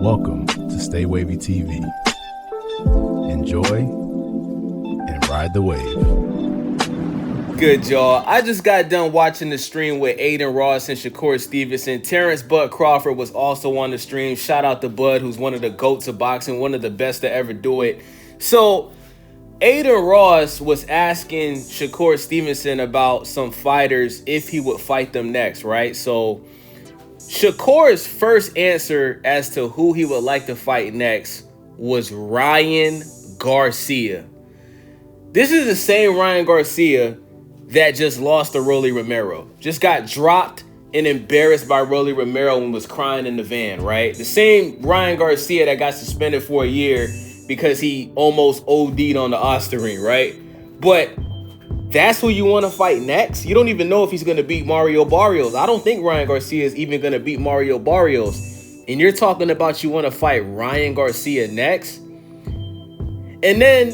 Welcome to Stay Wavy TV. Enjoy and ride the wave. Good, y'all. I just got done watching the stream with Adin Ross and Shakur Stevenson. Terrence Bud Crawford was also on the stream. Shout out to Bud, who's one of the GOATs of boxing, one of the best to ever do it. So Adin Ross was asking Shakur Stevenson about some fighters if he would fight them next, right? So Shakur's first answer as to who he would like to fight next was Ryan Garcia. This is the same Ryan Garcia that just lost to Rolly Romero. Just got dropped and embarrassed by Rolly Romero and was crying in the van, right? The same Ryan Garcia that got suspended for a year because he almost OD'd on the Osterine, right? But that's who you want to fight next? You don't even know if he's going to beat Mario Barrios. I don't think Ryan Garcia is even going to beat Mario Barrios. And you're talking about you want to fight Ryan Garcia next? And then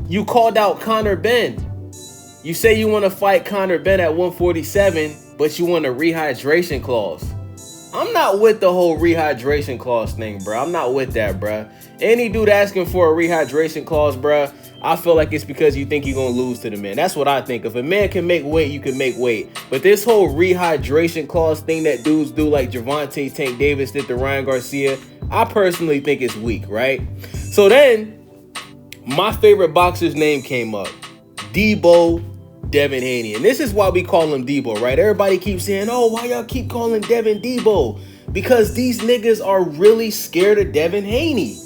you called out Conor Benn. You say you want to fight Conor Benn at 147, but you want a rehydration clause. I'm not with the whole rehydration clause thing, bro. I'm not with that, bro. Any dude asking for a rehydration clause, bro, I feel like it's because you think you're going to lose to the man. That's what I think. If a man can make weight, you can make weight. But this whole rehydration clause thing that dudes do like Gervonta Tank Davis did to Ryan Garcia, I personally think it's weak, right? So then my favorite boxer's name came up. Devin Haney. And this is why we call him Debo, right? Everybody keeps saying, oh, why y'all keep calling Devin Debo? Because these niggas are really scared of Devin Haney.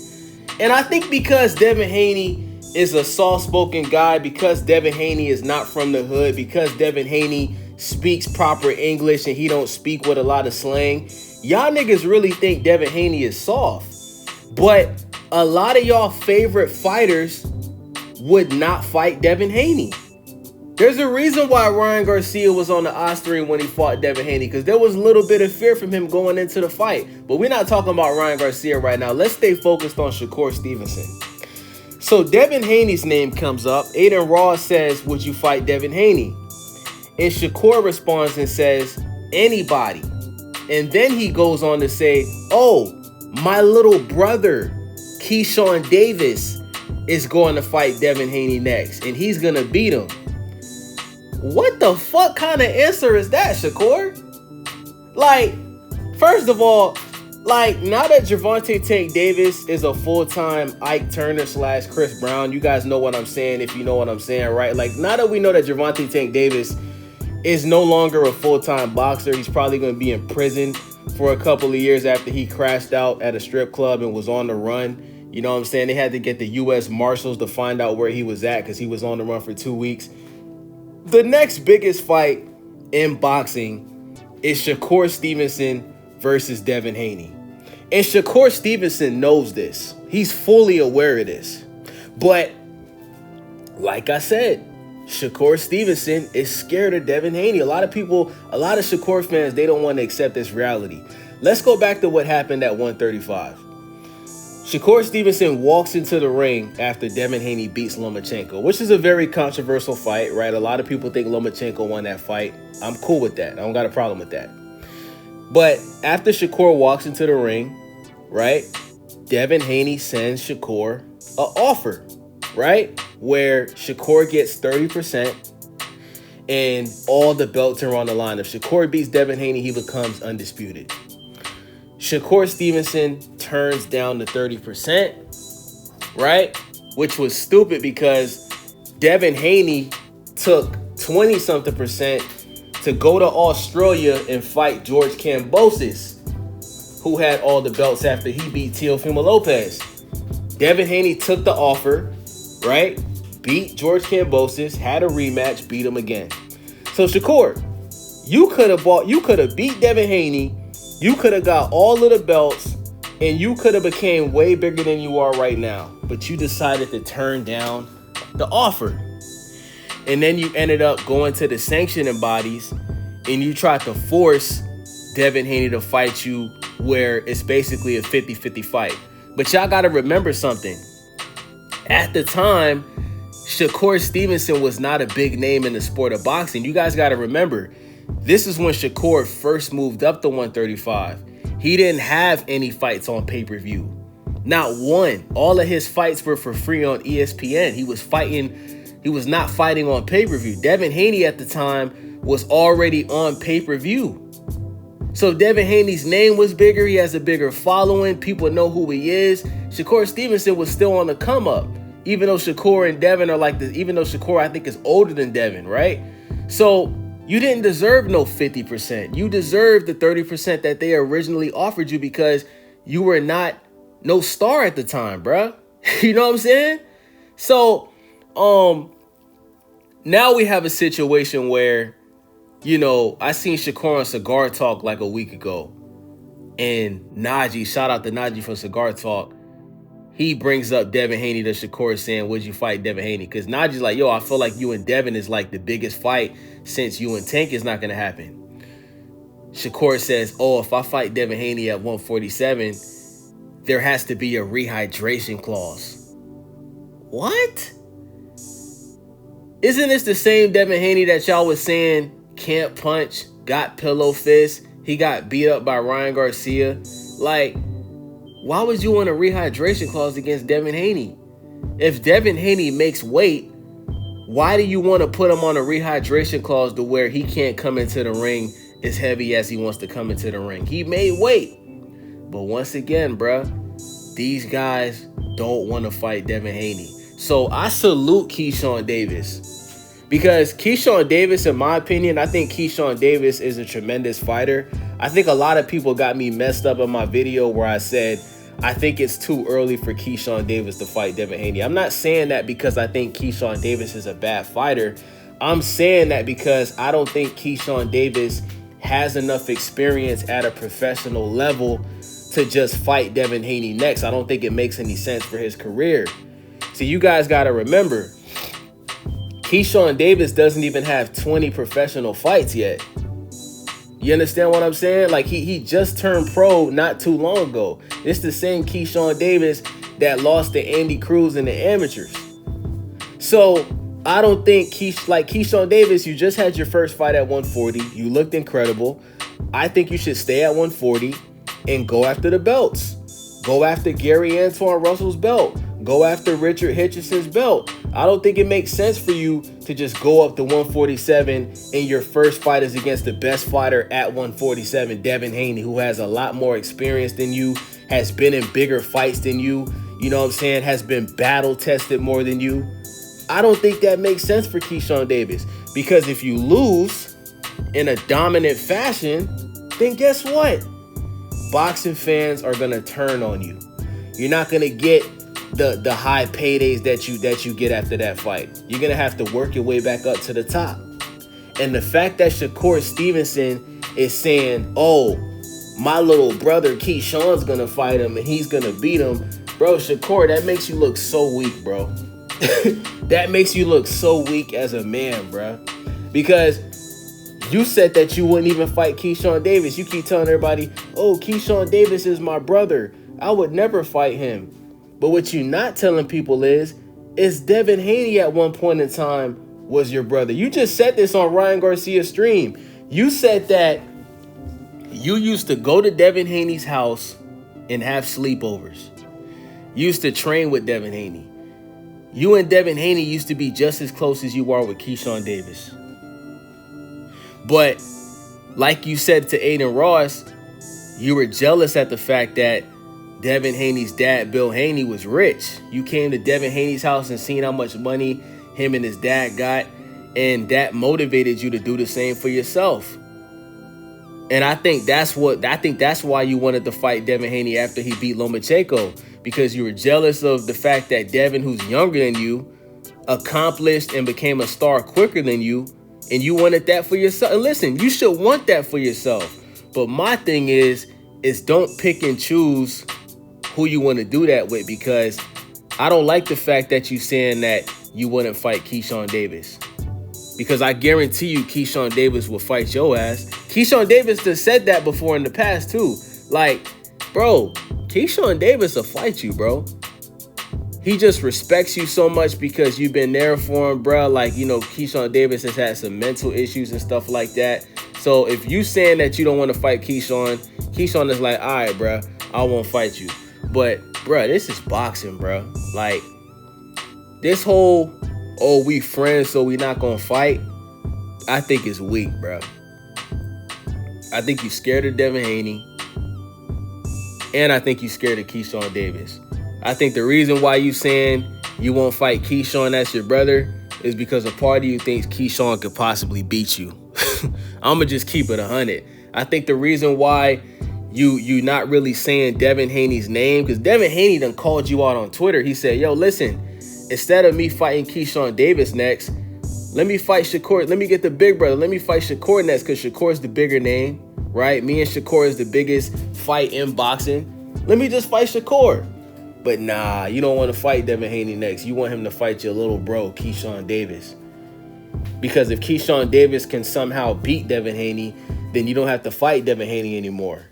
And I think because Devin Haney is a soft-spoken guy, because Devin Haney is not from the hood, because Devin Haney speaks proper English and he don't speak with a lot of slang, y'all niggas really think Devin Haney is soft. But a lot of y'all favorite fighters would not fight Devin Haney. There's a reason why Ryan Garcia was on the Osterine when he fought Devin Haney, because there was a little bit of fear from him going into the fight. But we're not talking about Ryan Garcia right now. Let's stay focused on Shakur Stevenson. So Devin Haney's name comes up. Adin Ross says, would you fight Devin Haney? And Shakur responds and says, anybody. And then he goes on to say, oh, my little brother, Keyshawn Davis, is going to fight Devin Haney next, and he's going to beat him. What the fuck kind of answer is that, Shakur? Like, first of all, like, now that Gervonta Tank Davis is a full-time Ike Turner / Chris Brown, you guys know what I'm saying if you know what I'm saying, right? Like, now that we know that Gervonta Tank Davis is no longer a full-time boxer, he's probably going to be in prison for a couple of years after he crashed out at a strip club and was on the run. You know what I'm saying? They had to get the U.S. Marshals to find out where he was at because he was on the run for 2 weeks. The next biggest fight in boxing is Shakur Stevenson versus Devin Haney. And Shakur Stevenson knows this. He's fully aware of this. But like I said, Shakur Stevenson is scared of Devin Haney. A lot of Shakur fans, they don't want to accept this reality. Let's go back to what happened at 135. Shakur Stevenson walks into the ring after Devin Haney beats Lomachenko, which is a very controversial fight, right? A lot of people think Lomachenko won that fight. I'm cool with that. I don't got a problem with that. But after Shakur walks into the ring, right, Devin Haney sends Shakur an offer, right, where Shakur gets 30% and all the belts are on the line. If Shakur beats Devin Haney, he becomes undisputed. Shakur Stevenson turns down the 30%, right? Which was stupid because Devin Haney took 20-something% to go to Australia and fight George Kambosos, who had all the belts after he beat Teofimo Lopez. Devin Haney took the offer, right? Beat George Kambosos, had a rematch, beat him again. So Shakur, you could have beat Devin Haney. You could have got all of the belts and you could have became way bigger than you are right now. But you decided to turn down the offer. And then you ended up going to the sanctioning bodies and you tried to force Devin Haney to fight you where it's basically a 50-50 fight. But y'all got to remember something. At the time, Shakur Stevenson was not a big name in the sport of boxing. You guys got to remember, this is when Shakur first moved up to 135. He didn't have any fights on pay-per-view. Not one. All of his fights were for free on ESPN. He was not fighting on pay-per-view. Devin Haney at the time was already on pay-per-view. So Devin Haney's name was bigger. He has a bigger following. People know who he is. Shakur Stevenson was still on the come up. Even though Shakur and Devin are like this, even though Shakur I think is older than Devin, right? So you didn't deserve no 50%. You deserved the 30% that they originally offered you because you were not no star at the time, bruh. You know what I'm saying? So, now we have a situation where, you know, I seen Shakur on Cigar Talk like a week ago. And Najee, shout out to Najee from Cigar Talk. He brings up Devin Haney to Shakur saying, would you fight Devin Haney? Because Najee's like, yo, I feel like you and Devin is like the biggest fight since you and Tank is not going to happen. Shakur says, oh, if I fight Devin Haney at 147, there has to be a rehydration clause. What? Isn't this the same Devin Haney that y'all was saying can't punch, got pillow fist, he got beat up by Ryan Garcia? Like, why would you want a rehydration clause against Devin Haney? If Devin Haney makes weight, why do you want to put him on a rehydration clause to where he can't come into the ring as heavy as he wants to come into the ring? He made weight. But once again, bruh, these guys don't want to fight Devin Haney. So I salute Keyshawn Davis. Because Keyshawn Davis, in my opinion, I think Keyshawn Davis is a tremendous fighter. I think a lot of people got me messed up in my video where I said, I think it's too early for Keyshawn Davis to fight Devin Haney. I'm not saying that because I think Keyshawn Davis is a bad fighter. I'm saying that because I don't think Keyshawn Davis has enough experience at a professional level to just fight Devin Haney next. I don't think it makes any sense for his career. So you guys got to remember, Keyshawn Davis doesn't even have 20 professional fights yet. You understand what I'm saying? Like, he just turned pro not too long ago. It's the same Keyshawn Davis that lost to Andy Cruz in the amateurs. So I don't think Keyshawn Davis, you just had your first fight at 140. You looked incredible. I think you should stay at 140 and go after the belts. Go after Gary Antoine Russell's belt. Go after Richard Hitcherson's belt. I don't think it makes sense for you to just go up to 147 and your first fight is against the best fighter at 147, Devin Haney, who has a lot more experience than you, has been in bigger fights than you, you know what I'm saying, has been battle tested more than you. I don't think that makes sense for Keyshawn Davis, because if you lose in a dominant fashion, then guess what? Boxing fans are going to turn on you. You're not going to get the high paydays that you get after that fight. You're going to have to work your way back up to the top. And the fact that Shakur Stevenson is saying, oh, my little brother Keyshawn's going to fight him and he's going to beat him. Bro, Shakur, that makes you look so weak, bro. That makes you look so weak as a man, bro. Because you said that you wouldn't even fight Keyshawn Davis. You keep telling everybody, oh, Keyshawn Davis is my brother. I would never fight him. But what you're not telling people is Devin Haney at one point in time was your brother. You just said this on Ryan Garcia's stream. You said that you used to go to Devin Haney's house and have sleepovers. You used to train with Devin Haney. You and Devin Haney used to be just as close as you are with Keyshawn Davis. But like you said to Adin Ross, you were jealous at the fact that Devin Haney's dad, Bill Haney, was rich. You came to Devin Haney's house and seen how much money him and his dad got, and that motivated you to do the same for yourself. And I think that's why you wanted to fight Devin Haney after he beat Lomachenko, because you were jealous of the fact that Devin, who's younger than you, accomplished and became a star quicker than you, and you wanted that for yourself. And listen, you should want that for yourself. But my thing is don't pick and choose who you want to do that with, because I don't like the fact that you saying that you wouldn't fight Keyshawn Davis. Because I guarantee you Keyshawn Davis will fight your ass. Keyshawn Davis just said that before in the past too. Like, bro, Keyshawn Davis will fight you, bro. He just respects you so much because you've been there for him, bro. Like, you know, Keyshawn Davis has had some mental issues and stuff like that. So if you saying that you don't want to fight Keyshawn is like, all right, bro, I won't fight you. But, bro, this is boxing, bro. Like, this whole, oh, we friends, so we not going to fight, I think is weak, bro. I think you scared of Devin Haney. And I think you scared of Keyshawn Davis. I think the reason why you saying you won't fight Keyshawn, that's your brother, is because a part of you thinks Keyshawn could possibly beat you. I'm going to just keep it 100. I think the reason why you not really saying Devin Haney's name, because Devin Haney done called you out on Twitter. He said, yo, listen, instead of me fighting Keyshawn Davis next, let me fight Shakur. Let me get the big brother. Let me fight Shakur next, because Shakur's the bigger name, right? Me and Shakur is the biggest fight in boxing. Let me just fight Shakur. But nah, you don't want to fight Devin Haney next. You want him to fight your little bro, Keyshawn Davis. Because if Keyshawn Davis can somehow beat Devin Haney, then you don't have to fight Devin Haney anymore.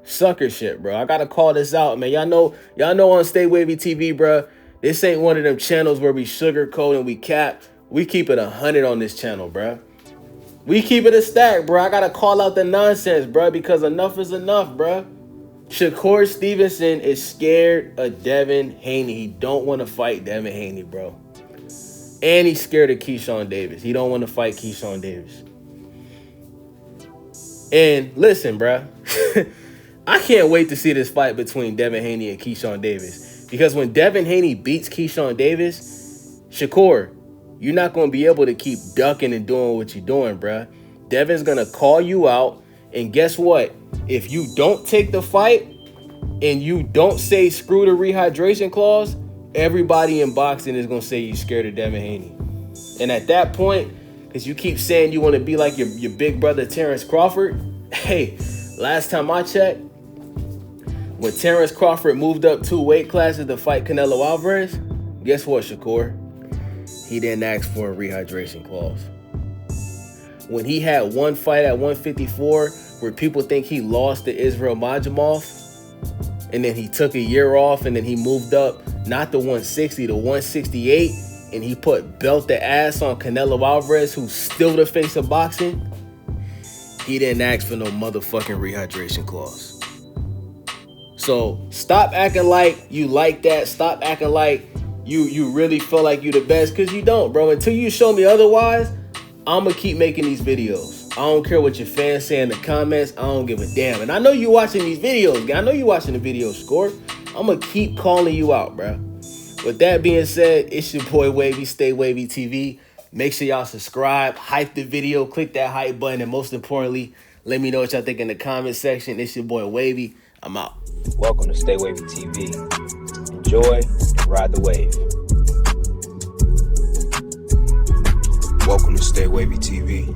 Sucker shit, bro. I gotta call this out, man. Y'all know on Stay Wavy TV, bro, this ain't one of them channels where we sugarcoat and we cap. We keep it 100 on this channel, bro. We keep it a stack, bro. I gotta call out the nonsense, bro, because enough is enough, bro. Shakur Stevenson is scared of Devin Haney. He don't want to fight Devin Haney, bro. And he's scared of Keyshawn Davis. He don't want to fight Keyshawn Davis. And listen, bro, I can't wait to see this fight between Devin Haney and Keyshawn Davis. Because when Devin Haney beats Keyshawn Davis, Shakur, you're not going to be able to keep ducking and doing what you're doing, bro. Devin's going to call you out. And guess what? If you don't take the fight and you don't say screw the rehydration clause, everybody in boxing is going to say you're scared of Devin Haney. And at that point, because you keep saying you want to be like your big brother Terrence Crawford, hey, last time I checked, when Terrence Crawford moved up 2 weight classes to fight Canelo Alvarez, guess what, Shakur? He didn't ask for a rehydration clause. When he had one fight at 154 where people think he lost to Israel Majimov, and then he took a year off, and then he moved up not to 160 to 168, and he put belt the ass on Canelo Alvarez, who's still the face of boxing, he didn't ask for no motherfucking rehydration clause. So stop acting like you like that. Stop acting like you really feel like you the best, because you don't, bro. Until you show me otherwise, I'm going to keep making these videos. I don't care what your fans say in the comments. I don't give a damn. And I know you watching these videos. I know you watching the videos, Score. I'm going to keep calling you out, bro. With that being said, it's your boy Wavy, Stay Wavy TV. Make sure y'all subscribe, hype the video, click that hype button, and most importantly, let me know what y'all think in the comment section. It's your boy Wavy. I'm out. Welcome to Stay Wavy TV. Enjoy and ride the wave. Welcome to Stay Wavy TV.